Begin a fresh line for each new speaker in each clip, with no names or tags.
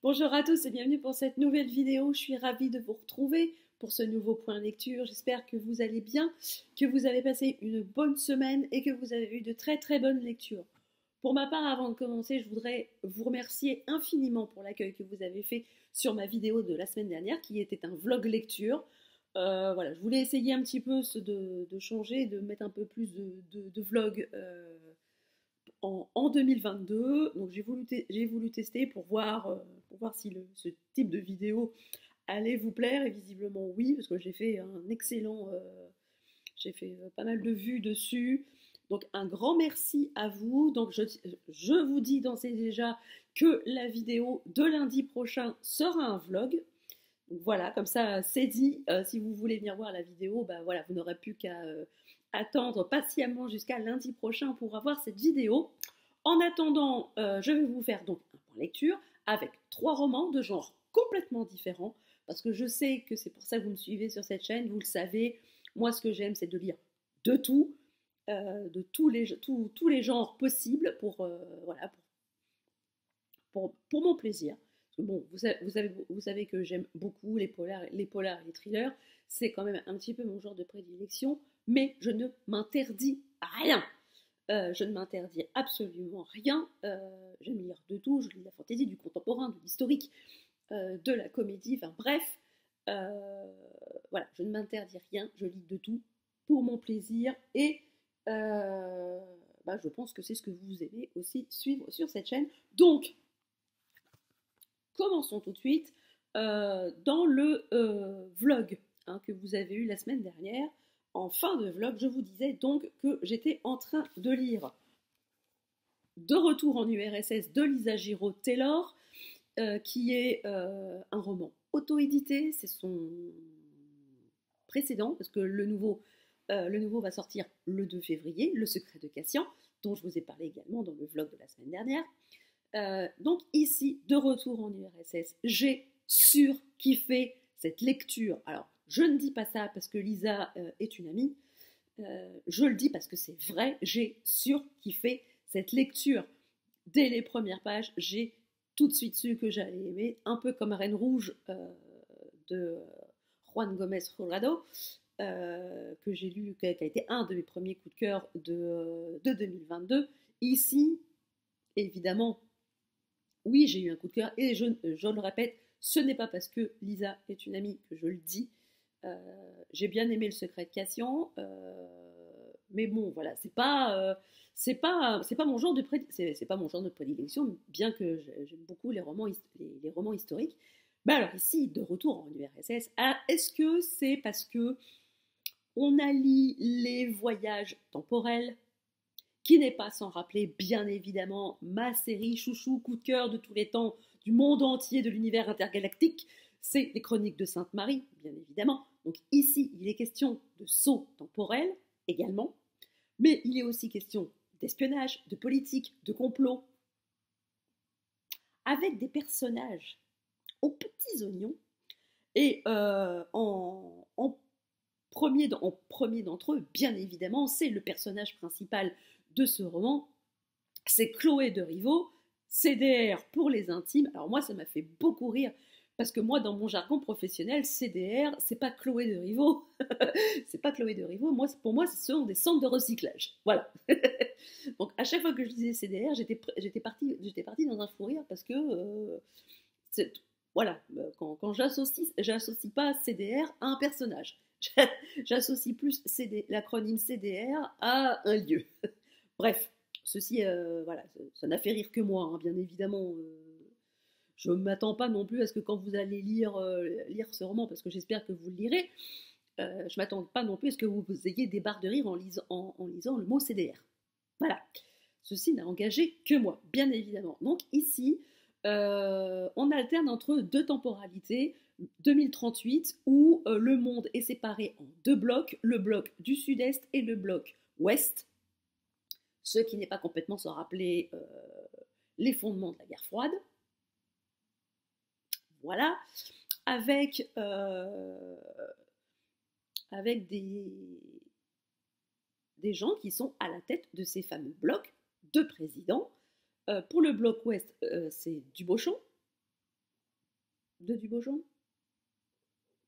Bonjour à tous et bienvenue pour cette nouvelle vidéo. Je suis ravie de vous retrouver pour ce nouveau point lecture. J'espère que vous allez bien, que vous avez passé une bonne semaine et que vous avez eu de très très bonnes lectures. Pour ma part, avant de commencer, je voudrais vous remercier infiniment pour l'accueil que vous avez fait sur ma vidéo de la semaine dernière qui était un vlog lecture. Voilà, je voulais essayer un petit peu de changer, de mettre un peu plus de vlog en 2022. Donc j'ai voulu tester pour voir si ce type de vidéo allait vous plaire. Et visiblement oui, parce que j'ai fait un excellent... j'ai fait pas mal de vues dessus. Donc un grand merci à vous. Donc je vous dis d'ores et déjà que la vidéo de lundi prochain sera un vlog. Donc voilà, comme ça c'est dit. Si vous voulez venir voir la vidéo, bah voilà, vous n'aurez plus qu'à attendre patiemment jusqu'à lundi prochain pour avoir cette vidéo. En attendant, je vais vous faire donc un point lecture avec 3 romans de genres complètement différents, parce que je sais que c'est pour ça que vous me suivez sur cette chaîne, vous le savez, moi ce que j'aime c'est de lire de tout, de tous les genres possibles voilà, pour mon plaisir. Bon, vous savez que j'aime beaucoup les polars et les thrillers, c'est quand même un petit peu mon genre de prédilection, mais je ne m'interdis rien. Je ne m'interdis absolument rien. J'aime lire de tout. Je lis de la fantaisie, du contemporain, de l'historique, de la comédie. Enfin bref, voilà, je ne m'interdis rien. Je lis de tout pour mon plaisir et je pense que c'est ce que vous aimez aussi suivre sur cette chaîne. Donc, commençons tout de suite dans le vlog que vous avez eu la semaine dernière. En fin de vlog, je vous disais donc que j'étais en train de lire De retour en URSS de Lisa Giraud-Taylor, qui est un roman auto-édité. C'est son précédent, parce que le nouveau va sortir le 2 février, Le secret de Cassian, dont je vous ai parlé également dans le vlog de la semaine dernière. Donc ici, De retour en URSS, j'ai surkiffé cette lecture. Alors, je ne dis pas ça parce que Lisa est une amie, je le dis parce que c'est vrai, j'ai surkiffé cette lecture. Dès les premières pages, j'ai tout de suite su que j'allais aimer, un peu comme Reine Rouge de Juan Gómez Jurado, que j'ai lu, qui a été un de mes premiers coups de cœur de 2022. Ici, évidemment, oui, j'ai eu un coup de cœur, et je le répète, ce n'est pas parce que Lisa est une amie que je le dis. J'ai bien aimé Le secret de Cassian, mais bon, voilà, c'est pas mon genre de c'est pas mon genre de prédilection, bien que j'aime beaucoup les romans historiques. Mais alors ici, De retour en URSS, est-ce que c'est parce que on allie les voyages temporels, qui n'est pas sans rappeler, bien évidemment, ma série chouchou, coup de cœur de tous les temps, du monde entier, de l'univers intergalactique, c'est Les Chroniques de Sainte-Marie, bien évidemment. Donc ici, il est question de saut temporel également, mais il est aussi question d'espionnage, de politique, de complot, avec des personnages aux petits oignons, et en premier d'entre eux, bien évidemment, c'est le personnage principal de ce roman, c'est Chloé de Riveau, CDR pour les intimes. Alors moi, ça m'a fait beaucoup rire, parce que moi, dans mon jargon professionnel, CDR, c'est pas Chloé de Riveau. C'est pas Chloé de Riveau. Pour moi, ce sont des centres de recyclage. Voilà. Donc, à chaque fois que je disais CDR, j'étais partie dans un fou rire, parce que, voilà, quand j'associe pas CDR à un personnage. J'associe plus l'acronyme CDR à un lieu. Bref. Ceci, voilà, ça n'a fait rire que moi, hein, bien évidemment. Je ne m'attends pas non plus à ce que quand vous allez lire ce roman, parce que j'espère que vous le lirez, je ne m'attends pas non plus à ce que vous ayez des barres de rire en lisant le mot CDR. Voilà. Ceci n'a engagé que moi, bien évidemment. Donc ici, on alterne entre deux temporalités, 2038, où le monde est séparé en deux blocs, le bloc du sud-est et le bloc ouest, ce qui n'est pas complètement sans rappeler les fondements de la guerre froide. Voilà, avec des gens qui sont à la tête de ces fameux blocs de présidents. Pour le bloc ouest, c'est Dubochon. de Dubochamp,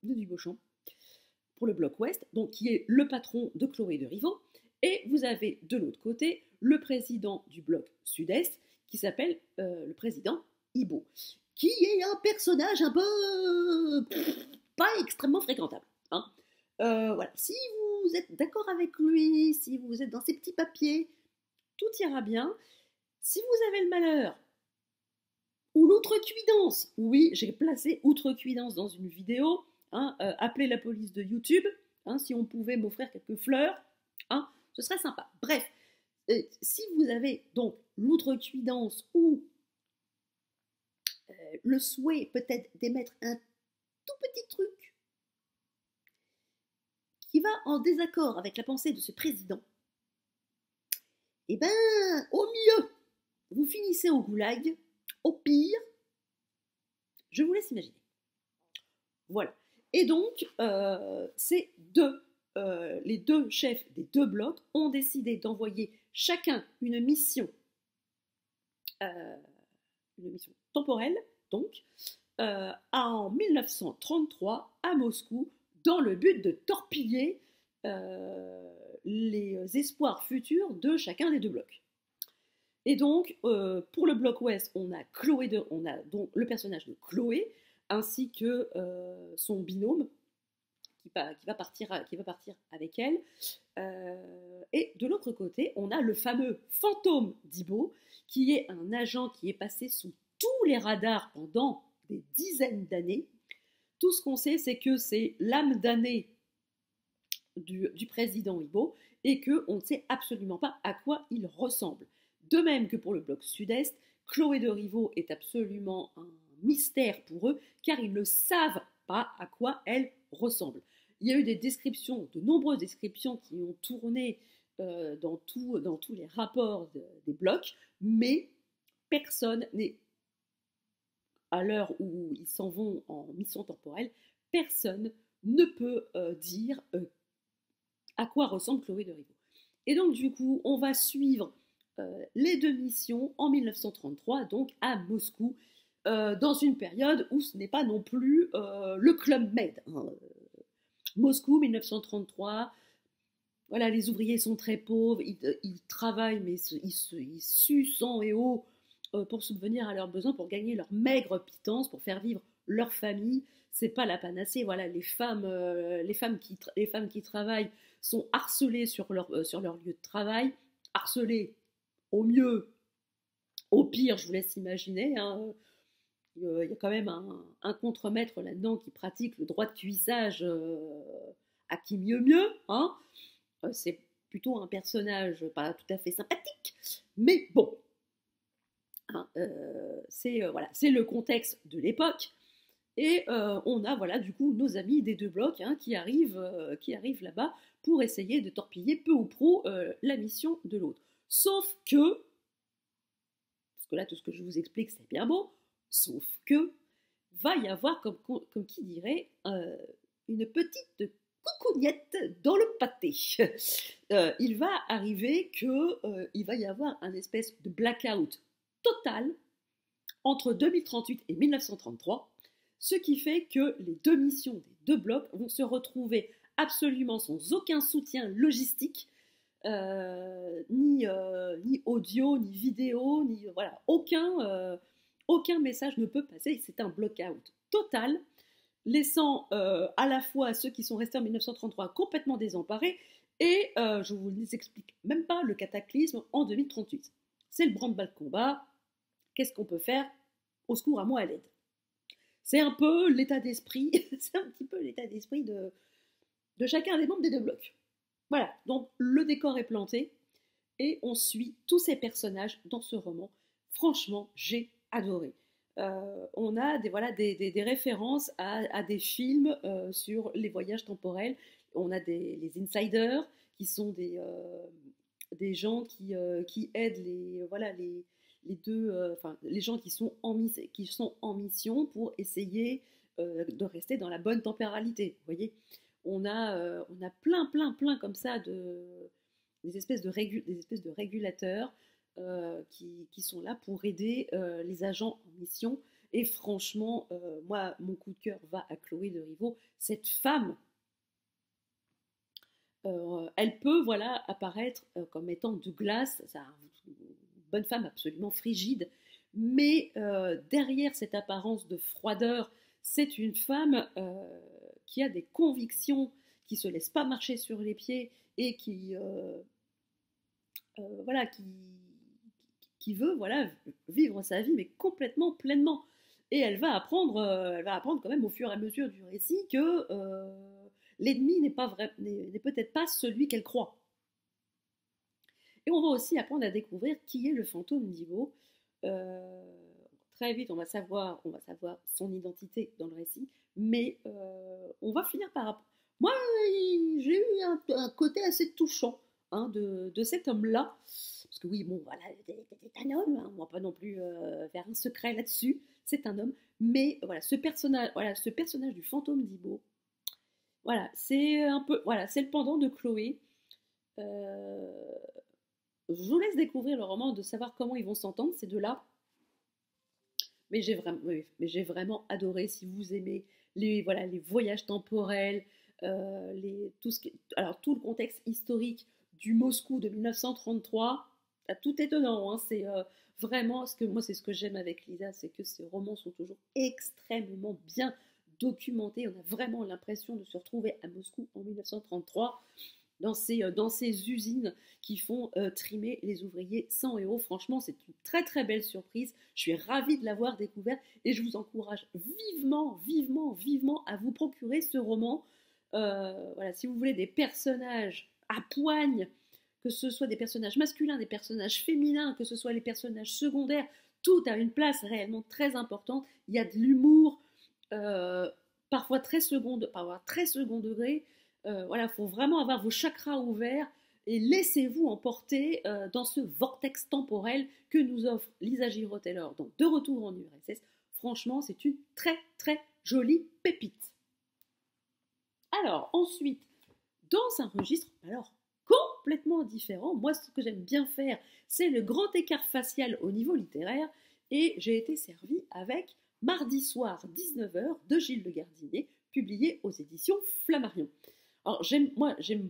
de Dubochamp, pour le bloc ouest, donc qui est le patron de Chloé de Rivaux, et vous avez de l'autre côté le président du bloc sud-est, qui s'appelle le président Ibo, qui est un personnage un peu pas extrêmement fréquentable. Hein. Voilà. Si vous êtes d'accord avec lui, si vous êtes dans ses petits papiers, tout ira bien. Si vous avez le malheur ou l'outrecuidance, oui, j'ai placé outrecuidance dans une vidéo, hein, appelez la police de YouTube, hein, si on pouvait m'offrir quelques fleurs, hein, ce serait sympa. Bref, si vous avez donc l'outrecuidance ou le souhait peut-être d'émettre un tout petit truc qui va en désaccord avec la pensée de ce président, eh ben, au mieux, vous finissez au goulag, au pire, je vous laisse imaginer. Voilà. Et donc, les deux chefs des deux blocs ont décidé d'envoyer chacun une mission temporelle, donc, en 1933 à Moscou, dans le but de torpiller les espoirs futurs de chacun des deux blocs. Et donc, pour le bloc ouest, on a donc le personnage de Chloé, ainsi que son binôme, qui va partir avec elle. Et de l'autre côté, on a le fameux fantôme d'Ibo, qui est un agent qui est passé sous tous les radars pendant des dizaines d'années. Tout ce qu'on sait, c'est que c'est l'âme damnée du président Ibo, et qu'on ne sait absolument pas à quoi il ressemble. De même que pour le bloc sud-est, Chloé de Rivaux est absolument un mystère pour eux, car ils ne savent pas à quoi elle ressemble. Il y a eu de nombreuses descriptions qui ont tourné dans tous les rapports des blocs, mais personne n'est, à l'heure où ils s'en vont en mission temporelle, personne ne peut dire à quoi ressemble Chloé de Rivaux. Et donc du coup, on va suivre les deux missions en 1933, donc à Moscou, dans une période où ce n'est pas non plus le Club Med. Hein. Moscou, 1933, voilà, les ouvriers sont très pauvres, ils travaillent, mais ils suent sang et eau pour subvenir à leurs besoins, pour gagner leur maigre pitance, pour faire vivre leur famille. C'est pas la panacée. Voilà, les femmes qui travaillent sont harcelées sur leur lieu de travail, harcelées au mieux, au pire, je vous laisse imaginer. Hein. Il y a quand même un contremaître là-dedans qui pratique le droit de cuissage à qui mieux mieux. Hein. C'est plutôt un personnage pas tout à fait sympathique, mais bon. Hein, c'est le contexte de l'époque. Et on a voilà du coup nos amis des deux blocs hein, qui arrivent là-bas pour essayer de torpiller peu ou prou la mission de l'autre. Sauf que, parce que là tout ce que je vous explique c'est bien beau, sauf que va y avoir comme qui dirait une petite coucougnette dans le pâté. Il va arriver qu'il va y avoir un espèce de blackout total entre 2038 et 1933. Ce qui fait que les deux missions des deux blocs vont se retrouver absolument sans aucun soutien logistique, ni audio, ni vidéo, ni voilà, aucun message ne peut passer. C'est un block-out total, laissant à la fois ceux qui sont restés en 1933 complètement désemparés et je vous explique même pas le cataclysme en 2038. C'est le branle-bas de combat. Qu'est-ce qu'on peut faire? Au secours, à moi, à l'aide. C'est un peu l'état d'esprit, c'est un petit peu l'état d'esprit de chacun des membres des deux blocs. Voilà, donc le décor est planté et on suit tous ces personnages dans ce roman. Franchement, j'ai adoré. On a des références à des films sur les voyages temporels. On a les insiders qui sont des gens qui aident les gens qui sont en mission pour essayer de rester dans la bonne temporalité. Vous voyez, on a plein comme ça des espèces de régulateurs qui sont là pour aider les agents en mission. Et franchement, moi, mon coup de cœur va à Chloé de Riveau. Cette femme, elle peut voilà, apparaître comme étant de glace, c'est une bonne femme absolument frigide, mais derrière cette apparence de froideur, c'est une femme qui a des convictions, qui ne se laisse pas marcher sur les pieds et voilà, qui veut voilà, vivre sa vie, mais complètement, pleinement. Et elle va apprendre quand même au fur et à mesure du récit que l'ennemi n'est peut-être pas celui qu'elle croit. Et on va aussi apprendre à découvrir qui est le fantôme d'Ivo. Euh, Très vite, on va savoir son identité dans le récit, mais on va finir par... Moi, j'ai eu un côté assez touchant hein, de cet homme-là, parce que oui, bon, voilà, c'est un homme, hein, on va pas non plus faire un secret là-dessus, c'est un homme, mais voilà, ce personnage du fantôme d'Ibo, voilà, c'est un peu, voilà, c'est le pendant de Chloé. Euh, je vous laisse découvrir le roman, de savoir comment ils vont s'entendre, ces deux-là. Mais j'ai vraiment adoré. Si vous aimez voilà, les voyages temporels, alors tout le contexte historique du Moscou de 1933, tout étonnant. Hein, c'est vraiment moi c'est ce que j'aime avec Lisa, c'est que ces romans sont toujours extrêmement bien documentés. On a vraiment l'impression de se retrouver à Moscou en 1933 dans ces usines qui font trimer les ouvriers sans héros. Franchement, c'est une très très belle surprise. Je suis ravie de l'avoir découvert et je vous encourage vivement, vivement, vivement à vous procurer ce roman. Voilà, si vous voulez des personnages à poigne, que ce soit des personnages masculins, des personnages féminins, que ce soit les personnages secondaires, tout a une place réellement très importante. Il y a de l'humour, parfois très second degré. Voilà, il faut vraiment avoir vos chakras ouverts et laissez-vous emporter dans ce vortex temporel que nous offre Lisa Giraud-Taylor dans De Retour en URSS. Franchement, c'est une très très jolie pépite. Alors ensuite, dans un registre alors complètement différent, moi ce que j'aime bien faire, c'est le grand écart facial au niveau littéraire et j'ai été servie avec Mardi soir 19h de Gilles Le Gardinier, publié aux éditions Flammarion. Alors, j'aime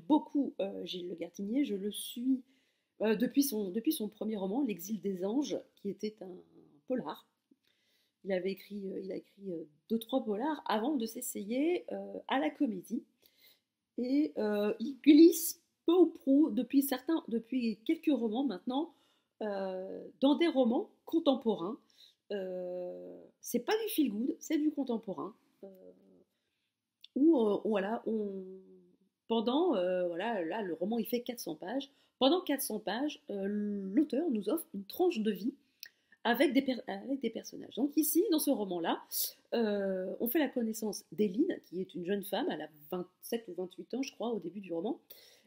beaucoup Gilles Le Gardinier, je le suis depuis son premier roman, L'Exil des anges, qui était un polar. Il a écrit 2-3 polars avant de s'essayer à la comédie. Et il glisse peu ou prou depuis quelques romans maintenant dans des romans contemporains. C'est pas du feel good, c'est du contemporain. Où voilà, voilà, là le roman il fait 400 pages. Pendant 400 pages, l'auteur nous offre une tranche de vie avec des personnages. Donc ici, dans ce roman-là, on fait la connaissance d'Éline, qui est une jeune femme, elle a 27 ou 28 ans, je crois, au début du roman.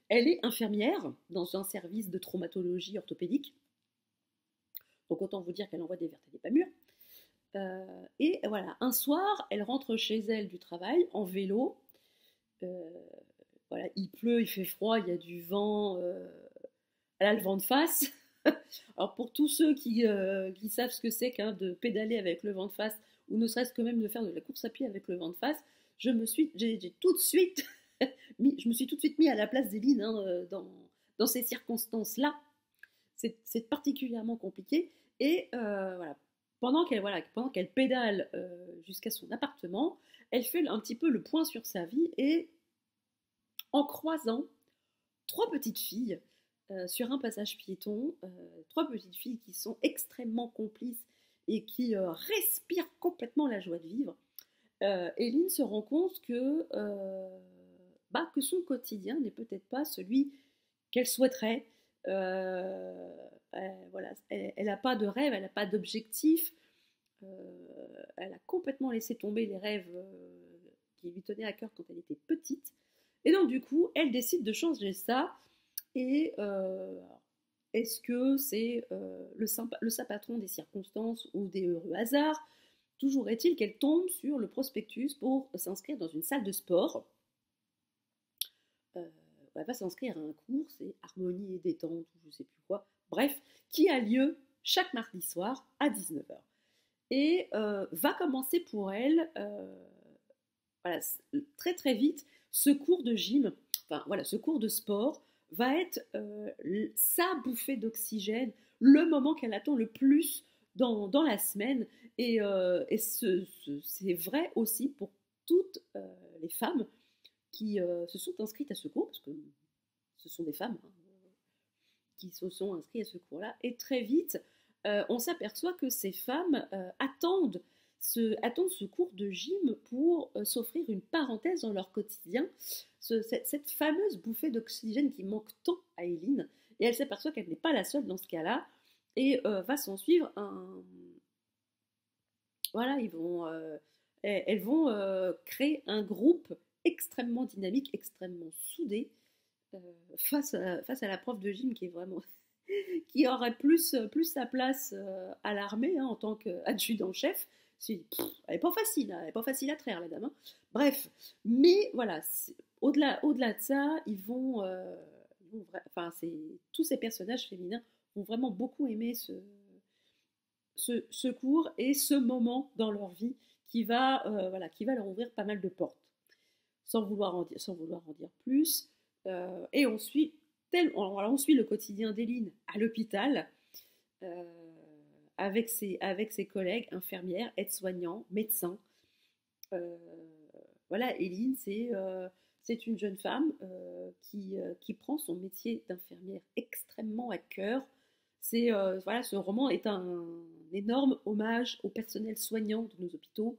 Elle est infirmière dans un service de traumatologie orthopédique. Donc autant vous dire qu'elle envoie des vertes et des pas mûres. Et voilà, un soir, elle rentre chez elle du travail en vélo. Voilà, il pleut, il fait froid, il y a du vent. Elle a le vent de face. Alors pour tous ceux qui savent ce que c'est de pédaler avec le vent de face, ou ne serait-ce que même de faire de la course à pied avec le vent de face, j'ai tout de suite je me suis tout de suite mis à la place d'Éline hein, dans ces circonstances-là. C'est particulièrement compliqué. Et voilà, pendant qu'elle pédale jusqu'à son appartement, elle fait un petit peu le point sur sa vie et en croisant 3 petites filles sur un passage piéton, 3 petites filles qui sont extrêmement complices et qui respirent complètement la joie de vivre, Éline se rend compte que son quotidien n'est peut-être pas celui qu'elle souhaiterait. Voilà, elle n'a pas de rêve, elle n'a pas d'objectif. Elle a complètement laissé tomber les rêves qui lui tenaient à cœur quand elle était petite. Et donc du coup, elle décide de changer ça. Et est-ce que c'est le saint patron des circonstances ou des heureux hasards? Toujours est-il qu'elle tombe sur le prospectus pour s'inscrire dans une salle de sport. Elle va s'inscrire à un cours, c'est harmonie et détente, ou je sais plus quoi. Bref, qui a lieu chaque mardi soir à 19h. et va commencer pour elle, voilà, très très vite, ce cours de gym, enfin voilà, ce cours de sport va être sa bouffée d'oxygène, le moment qu'elle attend le plus dans la semaine. Et c'est vrai aussi pour toutes les femmes qui se sont inscrites à ce cours, parce que ce sont des femmes, hein, qui se sont inscrites à ce cours-là. Et très vite, on s'aperçoit que ces femmes attendent ce cours de gym pour s'offrir une parenthèse dans leur quotidien, cette fameuse bouffée d'oxygène qui manque tant à Eileen. Et elle s'aperçoit qu'elle n'est pas la seule dans ce cas-là, et va s'en suivre un... Voilà, elles vont créer un groupe extrêmement dynamique, extrêmement soudé, face à la prof de gym qui est vraiment... qui aurait plus sa place à l'armée, hein, en tant qu'adjudant-chef. Elle n'est pas facile, hein, elle n'est pas facile à traire, la dame. Hein. Bref, mais voilà, au-delà de ça, enfin, tous ces personnages féminins vont vraiment beaucoup aimer ce cours et ce moment dans leur vie voilà, qui va leur ouvrir pas mal de portes, sans vouloir en dire plus. Et on suit le quotidien d'Eileen à l'hôpital, avec ses collègues infirmières, aides-soignants, médecins. Voilà, Eileen, c'est une jeune femme qui prend son métier d'infirmière extrêmement à cœur. Voilà, ce roman est un énorme hommage au personnel soignant de nos hôpitaux.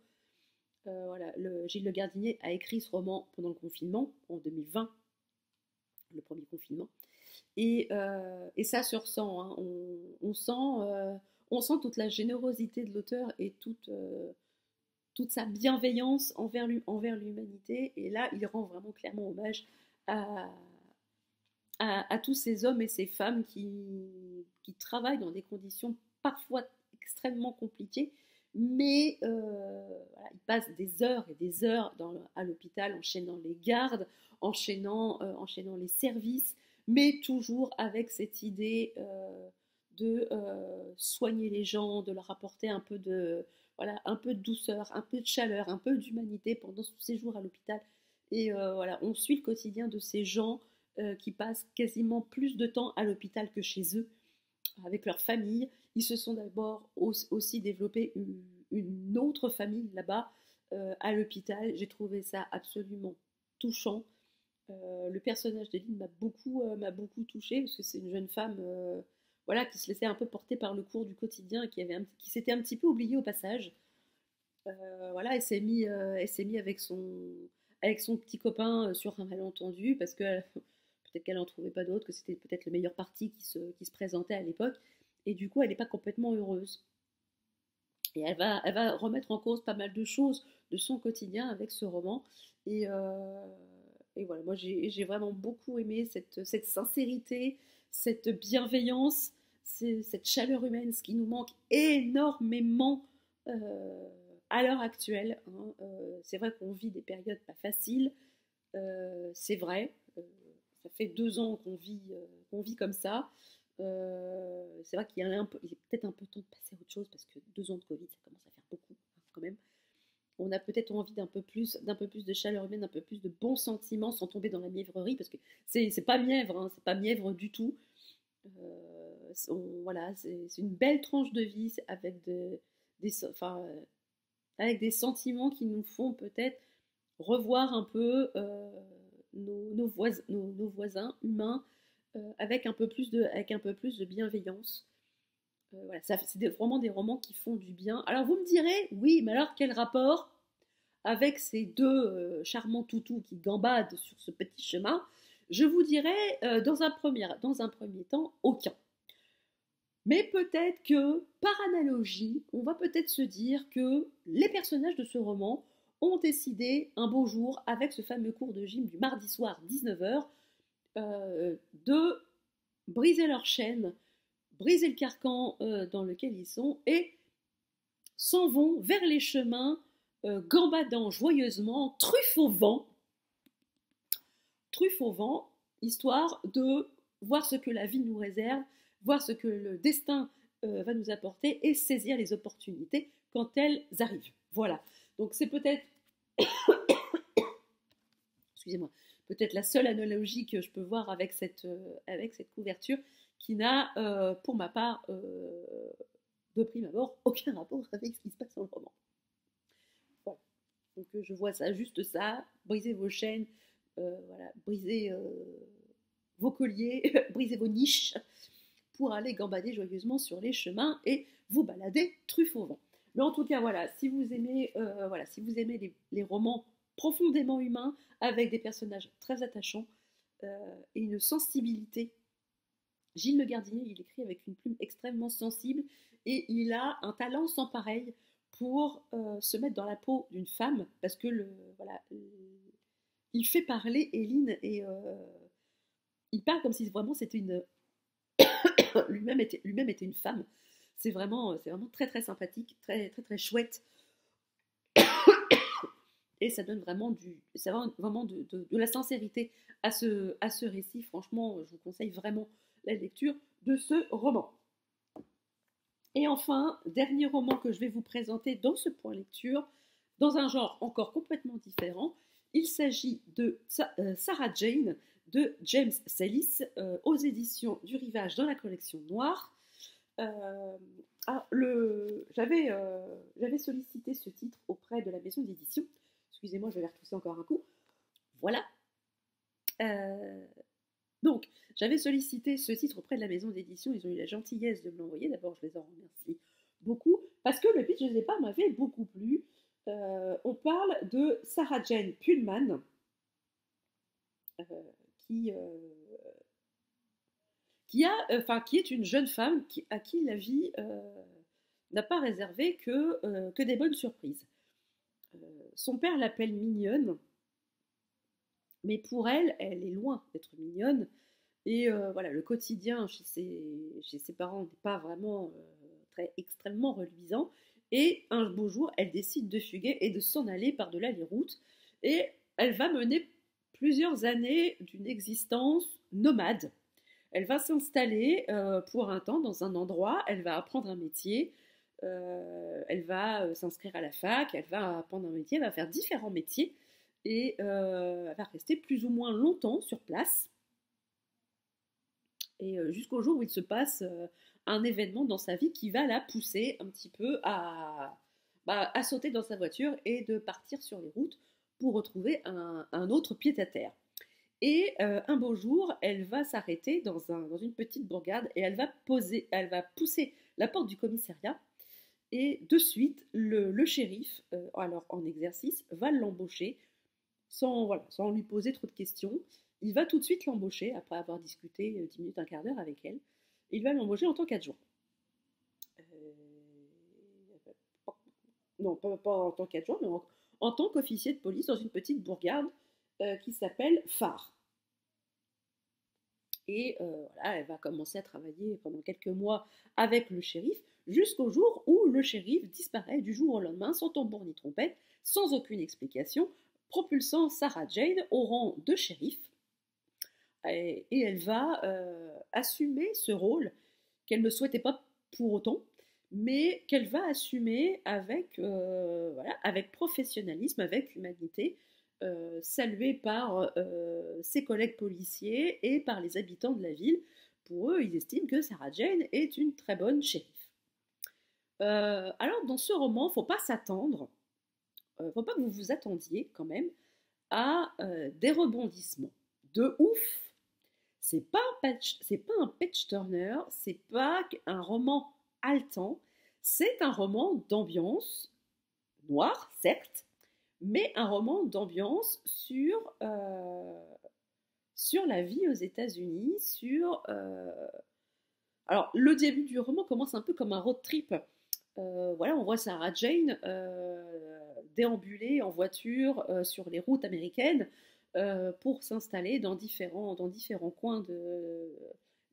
Voilà, Gilles Le Gardinier a écrit ce roman pendant le confinement, en 2020, le premier confinement. Et ça se ressent, hein. On sent toute la générosité de l'auteur et toute sa bienveillance envers l'humanité. Et là, il rend vraiment clairement hommage à tous ces hommes et ces femmes qui travaillent dans des conditions parfois extrêmement compliquées, mais voilà, ils passent des heures et des heures à l'hôpital, enchaînant les gardes, enchaînant les services, mais toujours avec cette idée de soigner les gens, de leur apporter un peu de douceur, un peu de chaleur, un peu d'humanité pendant ce séjour à l'hôpital. Et voilà, on suit le quotidien de ces gens qui passent quasiment plus de temps à l'hôpital que chez eux, avec leur famille. Ils se sont d'abord aussi développé une autre famille là-bas, à l'hôpital. J'ai trouvé ça absolument touchant. Le personnage d'Eileen m'a beaucoup touchée, parce que c'est une jeune femme voilà, qui se laissait un peu porter par le cours du quotidien, qui s'était un petit peu oubliée au passage. Voilà, elle s'est mise avec son petit copain sur un malentendu, parce que peut-être qu'elle n'en trouvait pas d'autres, que c'était peut-être le meilleur parti qui se présentait à l'époque, et du coup elle n'est pas complètement heureuse. Et elle va remettre en cause pas mal de choses de son quotidien avec ce roman. Et voilà, moi j'ai vraiment beaucoup aimé cette sincérité, cette bienveillance, cette chaleur humaine, ce qui nous manque énormément à l'heure actuelle. Hein. C'est vrai qu'on vit des périodes pas faciles, c'est vrai. Ça fait 2 ans qu'on vit comme ça. C'est vrai qu'il y a peut-être un peu temps de passer à autre chose, parce que 2 ans de Covid, ça commence à faire beaucoup, hein, quand même. On a peut-être envie d'un peu plus de chaleur humaine, d'un peu plus de bons sentiments, sans tomber dans la mièvrerie, parce que c'est pas mièvre, hein, c'est pas mièvre du tout. Voilà, c'est une belle tranche de vie avec avec des sentiments qui nous font peut-être revoir un peu nos voisins humains, avec un peu plus de bienveillance. Voilà, c'est vraiment des romans qui font du bien. Alors vous me direz, oui, mais alors quel rapport avec ces deux charmants toutous qui gambadent sur ce petit chemin? Je vous dirais, dans un premier temps, aucun. Mais peut-être que, par analogie, on va peut-être se dire que les personnages de ce roman ont décidé un beau jour, avec ce fameux cours de gym du mardi soir 19h, de briser leur chaîne, briser le carcan dans lequel ils sont, et s'en vont vers les chemins, gambadant joyeusement, truffe au vent, histoire de voir ce que la vie nous réserve, voir ce que le destin va nous apporter, et saisir les opportunités quand elles arrivent. Voilà. Donc c'est peut-être, excusez-moi, peut-être la seule analogie que je peux voir avec cette couverture qui n'a, pour ma part, de prime abord, aucun rapport avec ce qui se passe dans le roman. Voilà. Donc je vois ça, juste ça, briser vos chaînes, voilà, briser vos colliers, briser vos niches pour aller gambader joyeusement sur les chemins et vous balader truffe au vent. Mais en tout cas, voilà, si vous aimez, les romans profondément humains, avec des personnages très attachants et une sensibilité. Gilles Le Gardinier, il écrit avec une plume extrêmement sensible et il a un talent sans pareil pour se mettre dans la peau d'une femme parce que il fait parler Éline et il parle comme si vraiment c'était une lui-même était une femme. C'est vraiment très très sympathique, très très très chouette. Et ça donne vraiment de la sincérité à ce récit. Franchement, je vous conseille vraiment la lecture de ce roman. Et enfin, dernier roman que je vais vous présenter dans ce point lecture, dans un genre encore complètement différent, il s'agit de Sarah Jane de James Sellis aux éditions du Rivage dans la collection Noire. J'avais sollicité ce titre auprès de la maison d'édition. Excusez-moi, je vais retousser encore un coup. Voilà. Donc, j'avais sollicité ce titre auprès de la maison d'édition. Ils ont eu la gentillesse de me l'envoyer. D'abord, je les en remercie beaucoup. Parce que le pitch, je ne sais pas, m'avait beaucoup plu. On parle de Sarah Jane Pullman, qui est une jeune femme à qui la vie n'a pas réservé que des bonnes surprises. Son père l'appelle mignonne, mais pour elle, elle est loin d'être mignonne. Et voilà, le quotidien chez ses parents n'est pas vraiment extrêmement reluisant. Et un beau jour, elle décide de fuguer et de s'en aller par-delà les routes. Et elle va mener plusieurs années d'une existence nomade. Elle va s'installer pour un temps dans un endroit, elle va apprendre un métier, elle va s'inscrire à la fac, elle va apprendre un métier, elle va faire différents métiers et elle va rester plus ou moins longtemps sur place. Et jusqu'au jour où il se passe un événement dans sa vie qui va la pousser un petit peu à sauter dans sa voiture et de partir sur les routes pour retrouver un autre pied-à-terre. Et un beau jour, elle va s'arrêter dans une petite bourgade et elle va pousser la porte du commissariat. Et de suite, le shérif, alors en exercice, va l'embaucher sans lui poser trop de questions. Il va tout de suite l'embaucher, après avoir discuté 10 minutes, un quart d'heure avec elle. Il va l'embaucher en tant qu'adjoint. Non, pas en tant qu'adjoint, mais en tant qu'officier de police dans une petite bourgade qui s'appelle Phare. Et voilà, elle va commencer à travailler pendant quelques mois avec le shérif, jusqu'au jour où le shérif disparaît du jour au lendemain, sans tambour ni trompette, sans aucune explication, propulsant Sarah Jane au rang de shérif. Et elle va assumer ce rôle qu'elle ne souhaitait pas pour autant, mais qu'elle va assumer avec professionnalisme, avec humanité, saluée par ses collègues policiers et par les habitants de la ville. Pour eux, ils estiment que Sarah Jane est une très bonne shérif. Alors, dans ce roman, faut pas s'attendre, faut pas que vous vous attendiez quand même à des rebondissements de ouf. C'est pas un page turner, c'est pas un roman haletant, c'est un roman d'ambiance, noir certes, mais un roman d'ambiance sur la vie aux États-Unis, alors le début du roman commence un peu comme un road trip. Voilà, on voit Sarah Jane déambuler en voiture sur les routes américaines pour s'installer dans différents coins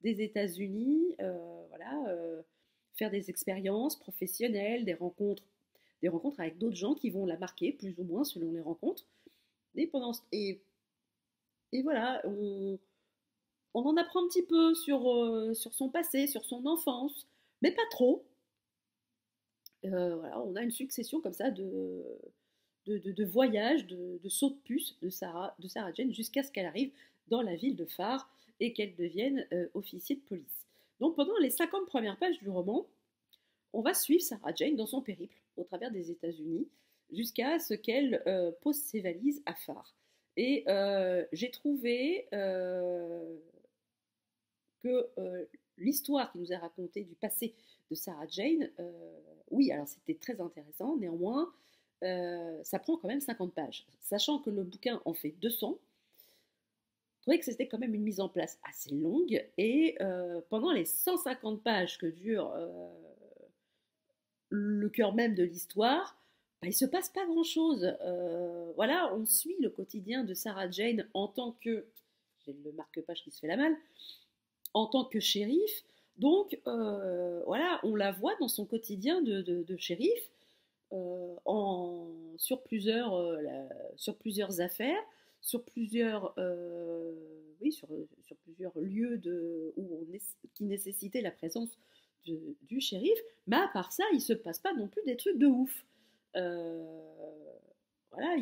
des États-Unis, faire des expériences professionnelles, des rencontres avec d'autres gens qui vont la marquer plus ou moins selon les rencontres. Et voilà, on en apprend un petit peu sur son passé, sur son enfance, mais pas trop. Voilà, on a une succession comme ça de voyages, de sauts de puce de Sarah Jane jusqu'à ce qu'elle arrive dans la ville de Phare et qu'elle devienne officier de police. Donc pendant les 50 premières pages du roman, on va suivre Sarah Jane dans son périple au travers des États-Unis jusqu'à ce qu'elle pose ses valises à Phare. Et j'ai trouvé que l'histoire qui nous est racontée du passé de Sarah Jane, oui, alors c'était très intéressant, néanmoins, ça prend quand même 50 pages. Sachant que le bouquin en fait 200, je trouvais que c'était quand même une mise en place assez longue, et pendant les 150 pages que dure le cœur même de l'histoire, bah, il se passe pas grand-chose. Voilà, on suit le quotidien de Sarah Jane en tant que, j'ai le marque-page qui se fait la malle, en tant que shérif. Donc voilà, on la voit dans son quotidien de shérif sur plusieurs affaires, sur plusieurs, oui, sur plusieurs lieux qui nécessitaient la présence du shérif. Mais à part ça, il ne se passe pas non plus des trucs de ouf. Euh, voilà,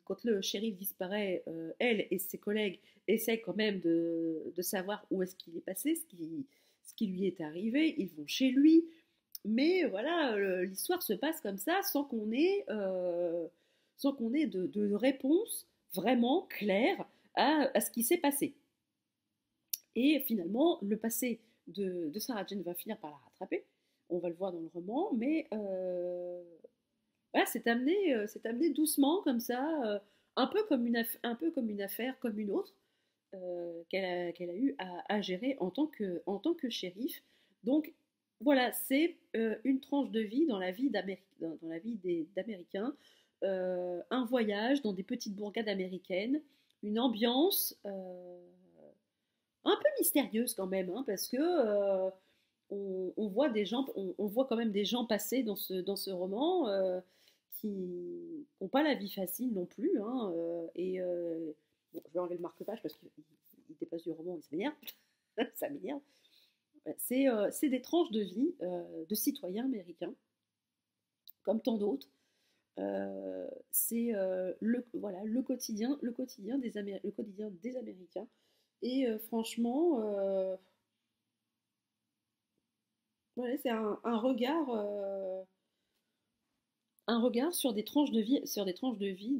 quand le shérif disparaît, elle et ses collègues essaient quand même de savoir où est-ce qu'il est passé, ce qui lui est arrivé. Ils vont chez lui, mais voilà, l'histoire se passe comme ça sans qu'on ait de réponse vraiment claire à ce qui s'est passé. Et finalement, le passé de Sarah Jane va finir par la rattraper. On va le voir dans le roman, mais voilà, c'est amené doucement comme ça, un peu comme une affaire, comme une autre, qu'elle a eu à gérer en tant que shérif. Donc voilà, c'est une tranche de vie dans la vie dans la vie d'Américains, un voyage dans des petites bourgades américaines, une ambiance un peu mystérieuse quand même, hein, parce que on voit on voit quand même des gens passer dans ce roman qui n'ont pas la vie facile non plus, hein, et bon, je vais enlever le marque-page parce qu'il dépasse du roman et ça m'énerve. Ça m'énerve. C'est des tranches de vie de citoyens américains, comme tant d'autres. C'est voilà, le quotidien des Américains. Et franchement, voilà, c'est un regard sur des tranches de vie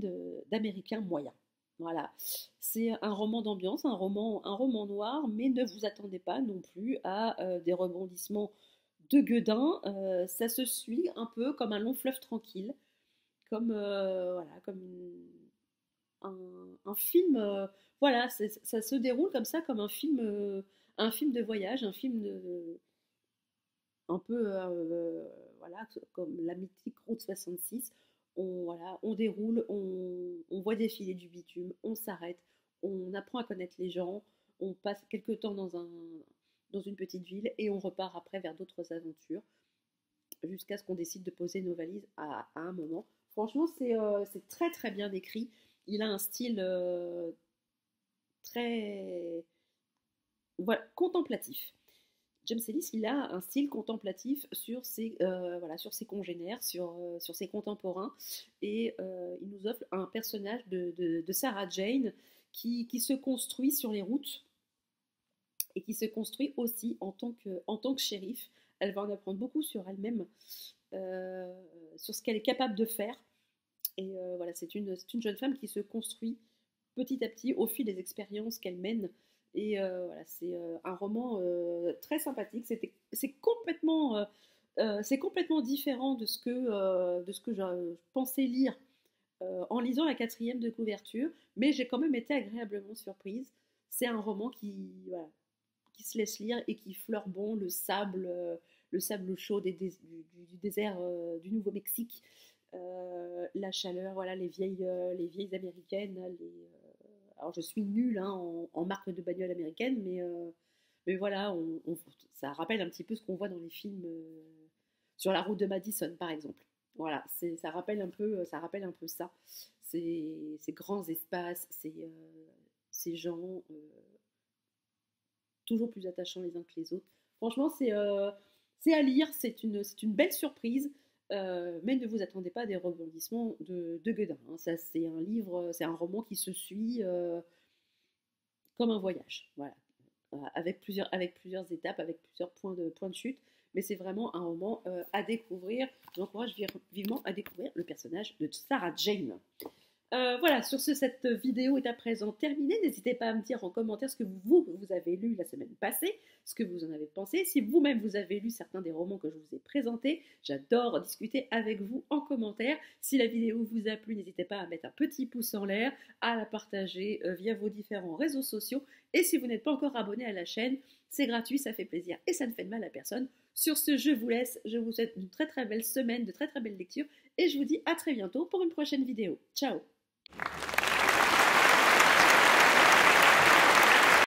d'Américains moyens. Voilà, c'est un roman d'ambiance, un roman noir, mais ne vous attendez pas non plus à des rebondissements de gueudin. Ça se suit un peu comme un long fleuve tranquille, comme voilà, comme un film. Voilà, ça se déroule comme ça, comme un film de voyage, un film un peu, voilà, comme la mythique Route 66. Voilà, on déroule, on voit défiler du bitume, on s'arrête, on apprend à connaître les gens, on passe quelques temps dans une petite ville et on repart après vers d'autres aventures jusqu'à ce qu'on décide de poser nos valises à un moment. Franchement, c'est très très bien écrit. Il a un style très voilà, contemplatif. James Ellis, il a un style contemplatif voilà, sur ses congénères, sur ses contemporains, et il nous offre un personnage de Sarah Jane qui se construit sur les routes et qui se construit aussi en tant que shérif. Elle va en apprendre beaucoup sur elle-même, euh, sur ce qu'elle est capable de faire. Et voilà, c'est une jeune femme qui se construit petit à petit au fil des expériences qu'elle mène. Et voilà, c'est un roman très sympathique. C'est complètement différent de ce que je pensais lire en lisant la quatrième de couverture, mais j'ai quand même été agréablement surprise. C'est un roman voilà, qui se laisse lire et qui fleure bon le sable chaud du désert du Nouveau-Mexique, la chaleur, voilà, les vieilles américaines. Alors je suis nulle hein, en marque de bagnole américaine, mais voilà, ça rappelle un petit peu ce qu'on voit dans les films sur la route de Madison, par exemple. Voilà, ça rappelle un peu ça. Ces grands espaces, ces gens toujours plus attachants les uns que les autres. Franchement, c'est à lire, c'est une belle surprise. mais ne vous attendez pas à des rebondissements de Guedin. Hein. Ça, c'est un livre, c'est un roman qui se suit comme un voyage, voilà, avec plusieurs étapes, avec plusieurs points de chute, mais c'est vraiment un roman à découvrir. Je vous encourage vivement à découvrir le personnage de Sarah Jane. Voilà, sur ce, cette vidéo est à présent terminée. N'hésitez pas à me dire en commentaire ce que vous avez lu la semaine passée, ce que vous en avez pensé. Si vous-même vous avez lu certains des romans que je vous ai présentés, j'adore discuter avec vous en commentaire. Si la vidéo vous a plu, n'hésitez pas à mettre un petit pouce en l'air, à la partager via vos différents réseaux sociaux. Et si vous n'êtes pas encore abonné à la chaîne, c'est gratuit, ça fait plaisir et ça ne fait de mal à personne. Sur ce, je vous laisse. Je vous souhaite une très très belle semaine, de très très belles lectures et je vous dis à très bientôt pour une prochaine vidéo. Ciao!